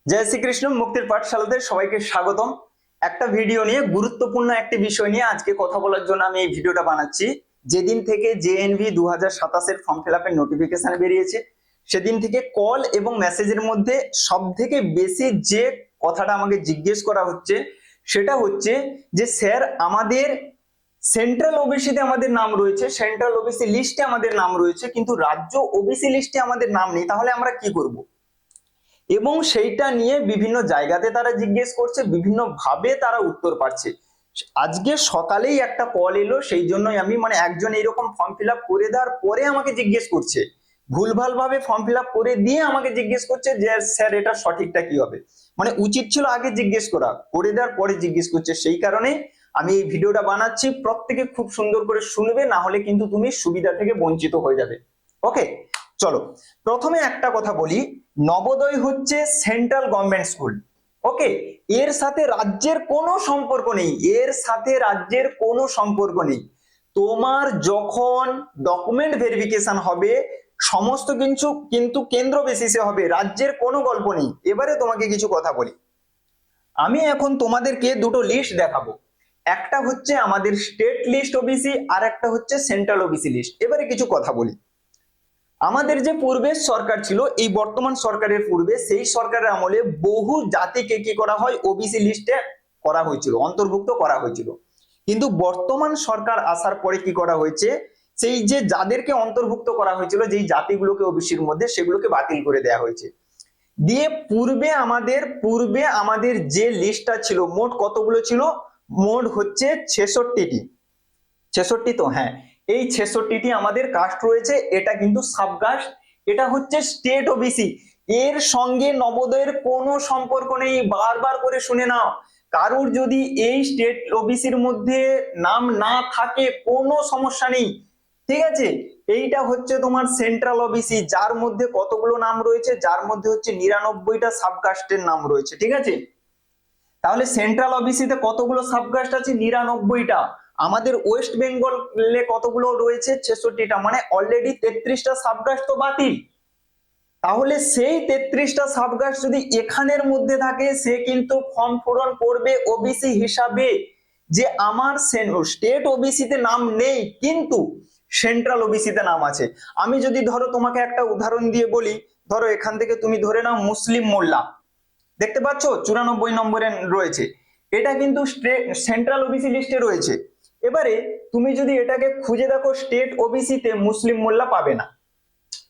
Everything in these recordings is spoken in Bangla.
জয় শ্রীকৃষ্ণ। মুক্তির পাঠশালাতে সবাইকে স্বাগতম। একটা ভিডিও নিয়ে, গুরুত্বপূর্ণ একটি বিষয় নিয়ে আজকে কথা বলার জন্য আমি এই ভিডিওটা বানাচ্ছি। যেদিন থেকে জেএনভি 2027 এর ফর্ম ফিল আপের নোটিফিকেশন বেরিয়েছে, সেদিন থেকে কল এবং মেসেজের মধ্যে সব থেকে বেশি যে কথাটা আমাকে জিজ্ঞেস করা হচ্ছে সেটা হচ্ছে যে স্যার, আমাদের সেন্ট্রাল ওবিসিতে আমাদের নাম রয়েছে, সেন্ট্রাল ওবিসি লিস্টে আমাদের নাম রয়েছে, কিন্তু রাজ্য ওবিসি লিস্টে আমাদের নাম নেই, তাহলে আমরা কি করব? এবং সেইটা নিয়ে বিভিন্ন জায়গাতে তারা জিজ্ঞেস করছে, বিভিন্ন ভাবে তারা উত্তর পাচ্ছে। আজকে সকালেই একটা কল এলো, সেই জন্যই আমি একজন এইরকম ফর্ম ফিল আপ করে দেওয়ার পরে আমাকে জিজ্ঞেস করছে, ভুলভাল ভাবে ফর্ম ফিল আপ করে দিয়ে আমাকে জিজ্ঞেস করছে যে স্যার এটা সঠিকটা কি হবে। উচিত ছিল আগে জিজ্ঞেস করা, করে দেওয়ার পরে জিজ্ঞেস করছে। সেই কারণে আমি এই ভিডিওটা বানাচ্ছি, প্রত্যেকে খুব সুন্দর করে শুনবে, না হলে কিন্তু তুমি সুবিধা থেকে বঞ্চিত হয়ে যাবে। ওকে, চলো প্রথমে একটা কথা বলি। নবোদয় হচ্ছে সেন্ট্রাল গভর্নমেন্ট স্কুল। ওকে, এর সাথে রাজ্যের কোনো সম্পর্ক নেই, এর সাথে রাজ্যের কোনো সম্পর্ক নেই। তোমার যখন ডকুমেন্ট ভেরিফিকেশন হবে সমস্ত কিছু কিন্তু কেন্দ্র বেসিসে হবে, রাজ্যের কোনো গল্প নেই। এবারে তোমাকে কিছু কথা বলি। আমি এখন তোমাদেরকে দুটো লিস্ট দেখাবো, একটা হচ্ছে আমাদের স্টেট লিস্ট ওবিসি আর একটা হচ্ছে সেন্ট্রাল ওবিসি লিস্ট। এবারে কিছু কথা বলি। আমাদের যে পূর্বের সরকার ছিল, এই বর্তমান সরকারের পূর্বে সেই সরকারের আমলে বহু জাতিকে কি করা হয়, ওবিসি লিস্টে করা হয়েছিল, অন্তর্ভুক্ত করা হয়েছিল। কিন্তু বর্তমান সরকার আসার পরে কি করা হয়েছে, সেই যে যাদেরকে অন্তর্ভুক্ত করা হয়েছিল, যেই জাতিগুলোকে ওবিসির মধ্যে, সেগুলোকে বাতিল করে দেওয়া হয়েছে। দিয়ে পূর্বে আমাদের যে লিস্টটা ছিল, মোট কতগুলো ছিল? মোট হচ্ছে 66টি। 66 তো? হ্যাঁ, এই 66টি আমাদের কাস্ট রয়েছে। এটা কিন্তু সাবকাস্ট, এটা হচ্ছে স্টেট ওবিসি। এর সঙ্গে নবোদয়ের কোনো সম্পর্ক নেই, বারবার করে শুনে নাও। কারুর যদি এই স্টেট ওবিসির মধ্যে নাম না থাকে কোনো সমস্যা নেই, ঠিক আছে? এইটা হচ্ছে তোমার সেন্ট্রাল ওবিসি, যার মধ্যে কতগুলো নাম রয়েছে, যার মধ্যে হচ্ছে 99টা সাবকাস্টের নাম রয়েছে, ঠিক আছে? তাহলে সেন্ট্রাল ওবিসিতে কতগুলো সাবকাস্ট আছে? 99টা। আমাদের ওয়েস্ট বেঙ্গলে কতগুলো রয়েছে? 66টা। অলরেডি 33টা সাবকাস্ট তো বাতিল। তাহলে সেই 33টা সাবকাস্ট যদি এখানের মধ্যে থাকে, সে কিন্তু ফর্ম পূরণ করবে ওবিসি হিসাবে। যে আমার স্টেট ওবিসিতে নাম নেই কিন্তু সেন্ট্রাল ওবিসিতে নাম আছে। আমি যদি ধরো তোমাকে একটা উদাহরণ দিয়ে বলি, ধরো এখান থেকে তুমি ধরে নাও মুসলিম মোল্লা, দেখতে পাচ্ছ 94 নম্বরে রয়েছে, এটা কিন্তু সেন্ট্রাল ওবিসি লিস্টে রয়েছে। এবারে তুমি যদি এটাকে খুঁজে দেখো স্টেট ওবিসিতে, মুসলিম মোল্লা পাবে না।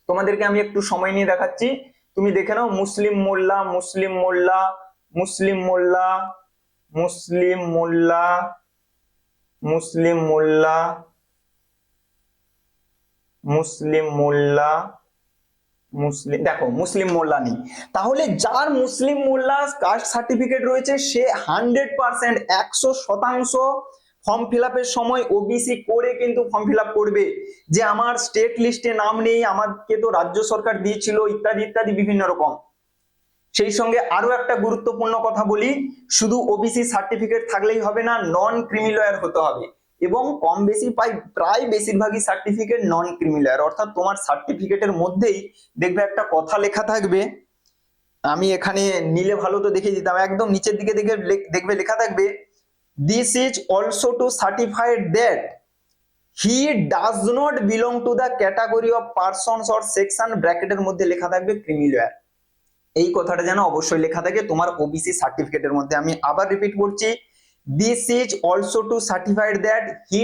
তোমাদেরকে আমি একটু সময় নিয়ে দেখাচ্ছি, তুমি দেখে নাও মুসলিম মোল্লা, মুসলিম মোল্লা, মুসলিম মোল্লা, মুসলিম মোল্লা, মুসলিম মোল্লা, মুসলিম মোল্লা, মুসলিম, দেখো মুসলিম মোল্লা নেই। তাহলে যার মুসলিম মোল্লা কাস্ট সার্টিফিকেট রয়েছে, সে 100%, 100% ফর্ম ফিল আপের সময় ওবিসি করে কিন্তু ফর্ম ফিল আপ করবে। যে আমার স্টেট লিস্টে নাম নেই, আমাকে তো রাজ্য সরকার দিয়েছিল, ইত্যাদি ইত্যাদি বিভিন্ন রকম। সেই সঙ্গে আরো একটা গুরুত্বপূর্ণ কথা বলি, শুধু ওবিসি সার্টিফিকেট থাকলেই হবে না, নন ক্রিমি লয়ার হতে হবে। এবং কম বেশি প্রায় বেশিরভাগই সার্টিফিকেট নন ক্রিমি লয়ার, অর্থাৎ তোমার সার্টিফিকেটের মধ্যেই দেখবে একটা কথা লেখা থাকবে। আমি এখানে নিলে ভালো তো দেখিয়ে দিতাম, একদম নিচের দিকে দেখবে লেখা থাকবে, this is also two certified that he does not belong to the category of persons or section, ব্র্যাকেটের মধ্যে লেখা থাকবে ক্রিমি লয়ার। এই কথাটা যেন অবশ্যই লেখা থাকে তোমার ওবিসি সার্টিফিকেটের মধ্যে। আমি আবার রিপিট করছি, this is also two certified that he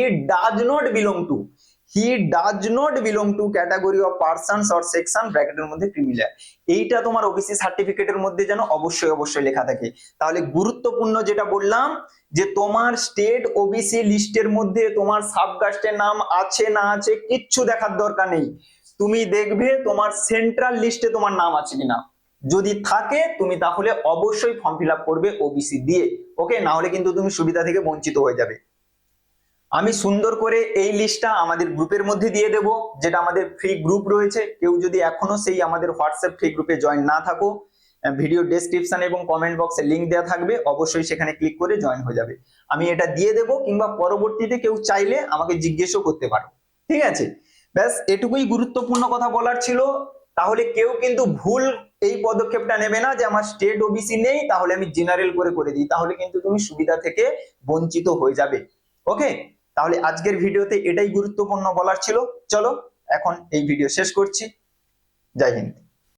does not belong to category of persons or section, ব্র্যাকেটের মধ্যে ক্রিমিলার। এইটা তোমার ওবিসি সার্টিফিকেটের মধ্যে যেন অবশ্যই লেখা থাকে। তাহলে গুরুত্বপূর্ণ যেটা বললাম, যে তোমার স্টেট ওবিসি লিস্টের মধ্যে তোমার সাবকাস্টের নাম আছে না আছে কিচ্ছু দেখার দরকার নেই। তুমি দেখবে তোমার সেন্ট্রাল লিস্টে তোমার নাম আছে কিনা, যদি থাকে তুমি তাহলে অবশ্যই ফর্ম ফিল আপ করবে ওবিসি দিয়ে। ওকে, না হলে কিন্তু তুমি সুবিধা থেকে বঞ্চিত হয়ে যাবে। আমি সুন্দর করে এই লিস্টটা আমাদের গ্রুপের মধ্যে দিয়ে দেব, যেটা আমাদের ফ্রি গ্রুপ রয়েছে। কেউ যদি এখনো সেই আমাদের হোয়াটসঅ্যাপ ফ্রি গ্রুপে জয়েন না থাকো, ভিডিও ডেসক্রিপশন এবং কমেন্ট বক্সে লিংক দেওয়া থাকবে, অবশ্যই সেখানে ক্লিক করে জয়েন হয়ে যাবে। আমি এটা দিয়ে দেব, কিংবা পরবর্তীতে কেউ চাইলে আমাকে জিজ্ঞেসও করতে পারো, ঠিক আছে? ব্যাস এটুকুই গুরুত্বপূর্ণ কথা বলার ছিল। তাহলে কেউ কিন্তু ভুল এই পদক্ষেপটা নেবে না যে আমার স্টেট ওবিসি নেই তাহলে আমি জেনারেল করে দিই, তাহলে কিন্তু তুমি সুবিধা থেকে বঞ্চিত হয়ে যাবে। ওকে, তাহলে আজকের ভিডিওতে এটাই গুরুত্বপূর্ণ বলার ছিল। চলো এখন এই ভিডিও শেষ করছি। জয় হিন্দ।